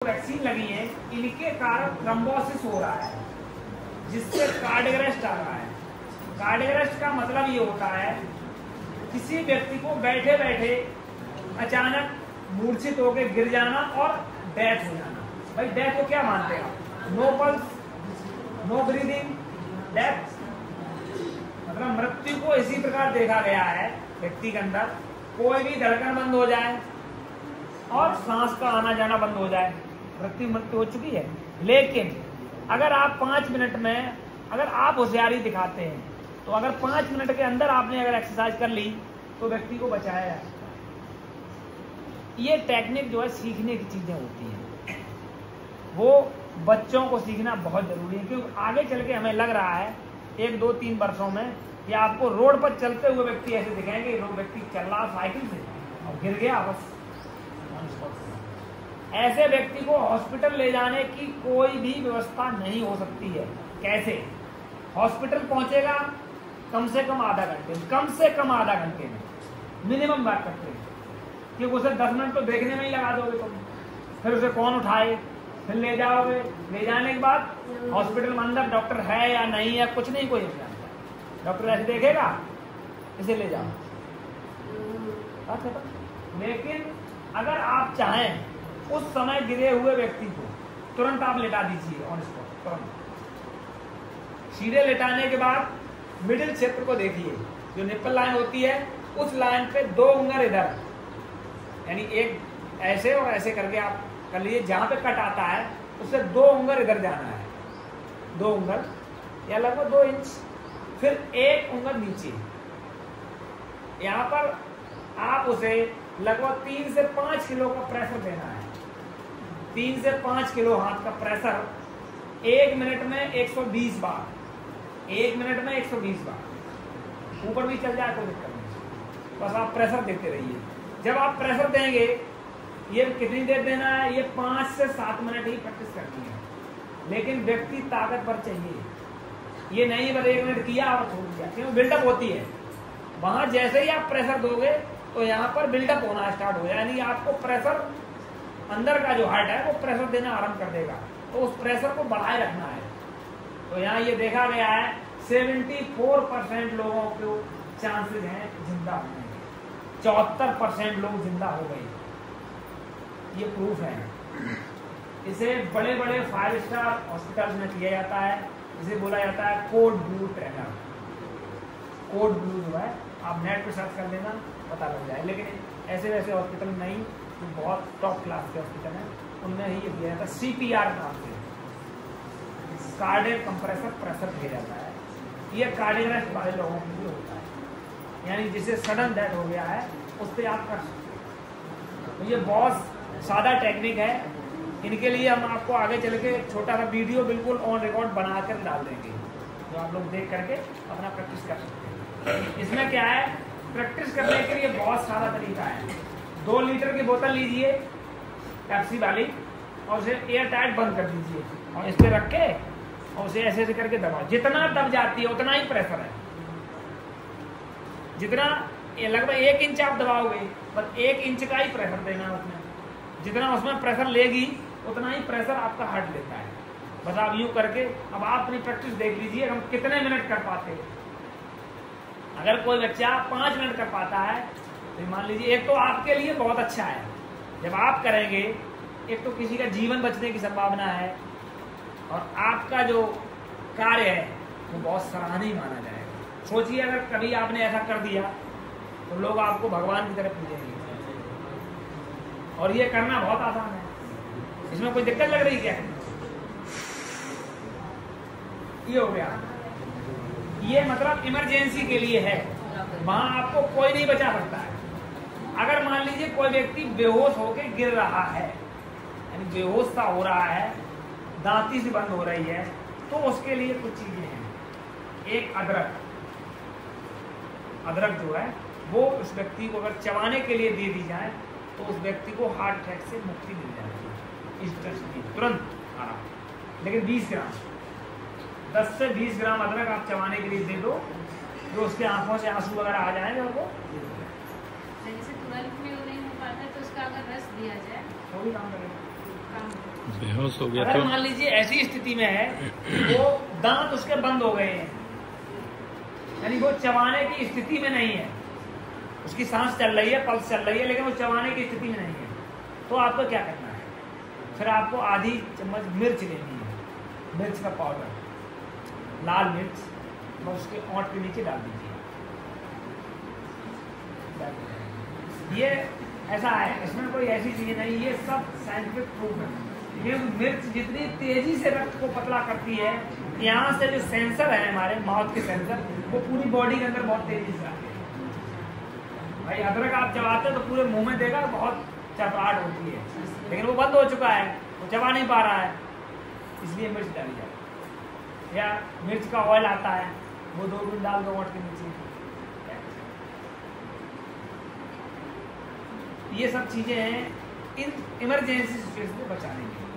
Vaccine लगी है, इनके कारण थ्रोम्बोसिस हो रहा है, जिससे कार्डियक अरेस्ट आ रहा है। कार्डियक अरेस्ट का मतलब ये होता है किसी व्यक्ति को बैठे बैठे अचानक मूर्छित होकर गिर जाना और डेथ हो जाना। भाई डेथ को क्या मानते हैं आप? No pulse, no breathing, death. मतलब मृत्यु को इसी प्रकार देखा गया है, व्यक्ति के अंदर कोई भी धड़कन बंद हो जाए और सांस का आना जाना बंद हो जाए, मृत्यु हो चुकी है। लेकिन अगर आप 5 मिनट में अगर आप होशियारी दिखाते हैं तो अगर 5 मिनट के अंदर आपने अगर एक्सरसाइज कर ली तो व्यक्ति को बचाया जाए। ये टेक्निक जो है सीखने की चीजें होती हैं, वो बच्चों को सीखना बहुत जरूरी है, क्योंकि आगे चल के हमें लग रहा है 1, 2, 3 वर्षों में कि आपको रोड पर चलते हुए व्यक्ति ऐसे दिखेंगे, व्यक्ति चल रहा साइकिल से और गिर गया बस। ऐसे व्यक्ति को हॉस्पिटल ले जाने की कोई भी व्यवस्था नहीं हो सकती है। कैसे हॉस्पिटल पहुंचेगा? कम से कम आधा घंटे में, कम से कम आधा घंटे में मिनिमम बात करते हैं, क्योंकि उसे 10 मिनट तो देखने में ही लगा दोगे तुम। फिर उसे कौन उठाए, फिर ले जाओगे, ले जाने के बाद हॉस्पिटल में अंदर डॉक्टर है या नहीं है कुछ नहीं कोई जानता। डॉक्टर ऐसे देखेगा, इसे ले जाओ, बात खत्म। लेकिन अगर आप चाहें उस समय गिरे हुए व्यक्ति को तुरंत आप लेटा दीजिए ऑन स्पॉट, तुरंत। सीधे लेटाने के बाद मिडिल क्षेत्र को देखिए, जो निप्पल लाइन होती है उस लाइन पे 2 उंगल इधर, यानी एक ऐसे और ऐसे करके आप कर लीजिए। जहां पे कट आता है उससे 2 उंगल इधर जाना है, 2 उंगल या लगभग 2 इंच, फिर 1 उंगल नीचे। यहां पर आप उसे लगभग 3 से 5 किलो का प्रेशर देना है। 3 से 5 किलो हाथ का प्रेशर 1 मिनट में 120 बार, 1 मिनट में 120 बार। ऊपर भी चल जाए कोई दिक्कत नहीं, बस आप प्रेशर देते रहिए। जब आप प्रेशर देंगे, ये कितनी देर देना है? ये 5 से 7 मिनट ही प्रैक्टिस करनी है। लेकिन व्यक्ति ताकतवर चाहिए, ये नहीं बस 1 मिनट किया और छोड़ दिया, क्यों? बिल्डअप होती है। वहां जैसे ही आप प्रेशर दोगे तो यहाँ पर बिल्डअप होना स्टार्ट हो, यानी आपको प्रेशर अंदर का जो हार्ट है वो प्रेशर देना आरंभ कर देगा, तो उस प्रेशर को बढ़ाए रखना है। तो यहाँ ये देखा गया है 74% लोगों को चांसेस हैं जिंदा होने के, 74% लोग जिंदा हो गए, ये प्रूफ है। इसे बड़े बड़े 5 स्टार हॉस्पिटल में किया जाता है। इसे बोला जाता है code blue trainer. Code blue जो है आप नेट पे सर्च कर लेना, पता लग जाए। लेकिन ऐसे वैसे हॉस्पिटल नहीं, जो बहुत टॉप क्लास के हॉस्पिटल हैं उनमें ही ये दिया जाता है। CPR नाम से, कार्डियक कंप्रेसर प्रेशर दिया जाता है। ये कार्डियक अरेस्ट वाले लोगों के लिए होता है, यानी जिसे सडन डेथ हो गया है उस पर आप कर सकते हैं। तो ये बहुत सादा टेक्निक है। इनके लिए हम आपको आगे चल के छोटा सा वीडियो बिल्कुल ऑन रिकॉर्ड बना कर डाल देंगे, जो आप लोग देख करके अपना प्रैक्टिस कर सकते हैं। इसमें क्या है, प्रैक्टिस करने के लिए बहुत सारा तरीका है। 2 लीटर की बोतल लीजिए पेप्सी वाली और उसे एयर टाइट बंद कर दीजिए और इस पे रख के और उसे ऐसे ऐसे करके दबाओ। जितना दब जाती है उतना ही प्रेशर है। जितना लगभग 1 इंच आप दबाओगे, बस 1 इंच का ही प्रेशर देना है उसमें। जितना उसमें प्रेशर लेगी उतना ही प्रेशर आपका हार्ट लेता है। बस आप यूं करके अब आप अपनी प्रैक्टिस देख लीजिए, हम कितने मिनट कर पाते हैं। अगर कोई बच्चा 5 मिनट कर पाता है तो मान लीजिए, एक तो आपके लिए बहुत अच्छा है, जब आप करेंगे एक तो किसी का जीवन बचने की संभावना है और आपका जो कार्य है वो बहुत सराहनीय माना जाएगा। सोचिए अगर कभी आपने ऐसा कर दिया तो लोग आपको भगवान की तरफ पूजेंगे। और ये करना बहुत आसान है, इसमें कोई दिक्कत लग रही क्या? ये हो गया, ये मतलब इमरजेंसी के लिए है, वहां आपको कोई नहीं बचा सकता है। अगर मान लीजिए कोई व्यक्ति बेहोश होकर गिर रहा है, यानी बेहोश सा हो रहा है, दांती से बंद हो रही है, तो उसके लिए कुछ चीजें हैं। एक अदरक जो है वो उस व्यक्ति को अगर चबाने के लिए दे दी जाए तो उस व्यक्ति को हार्ट अटैक से मुक्ति मिल जाएगी इस दृष्टि की, तुरंत आराम। लेकिन 20 ग्राम, 10 से 20 ग्राम अदरक आप चबाने के लिए दे दो, जो उसके आंखों से आंसू वगैरह आ जाएंगे उनको। जैसे तुरंत में नहीं हो पाता तो उसका अगर रस दिया जाए वो भी काम करेगा। बेहोश हो गया। अगर तो मान लीजिए ऐसी स्थिति में है वो दांत उसके बंद हो गए हैं, यानी वो चबाने की स्थिति में नहीं है, उसकी सांस चल रही है, पल्स चल रही है, लेकिन वो चबाने की स्थिति में नहीं है, तो आपको क्या करना है? फिर आपको आधी चम्मच मिर्च लेनी है, मिर्च का पाउडर, लाल मिर्च, और उसके ओंठ के नीचे डाल दीजिए। ये ऐसा है, इसमें कोई ऐसी चीज नहीं, ये सब साइंटिफिक प्रूफ है। ये मिर्च जितनी तेजी से रक्त को पतला करती है, यहाँ से जो सेंसर है हमारे माउथ के सेंसर, वो पूरी बॉडी के अंदर बहुत तेजी से आते हैं। भाई अदरक आप चबाते हैं तो पूरे मुंह में देगा, बहुत चबराहट होती है, लेकिन वो बंद हो चुका है, वो चबा नहीं पा रहा है, इसलिए मिर्च डाली जाए। या मिर्च का ऑयल आता है, वो 2 बूंद डाल दो ओंठ के नीचे। ये सब चीजें हैं इन इमरजेंसी सिचुएशन में बचाने के लिए।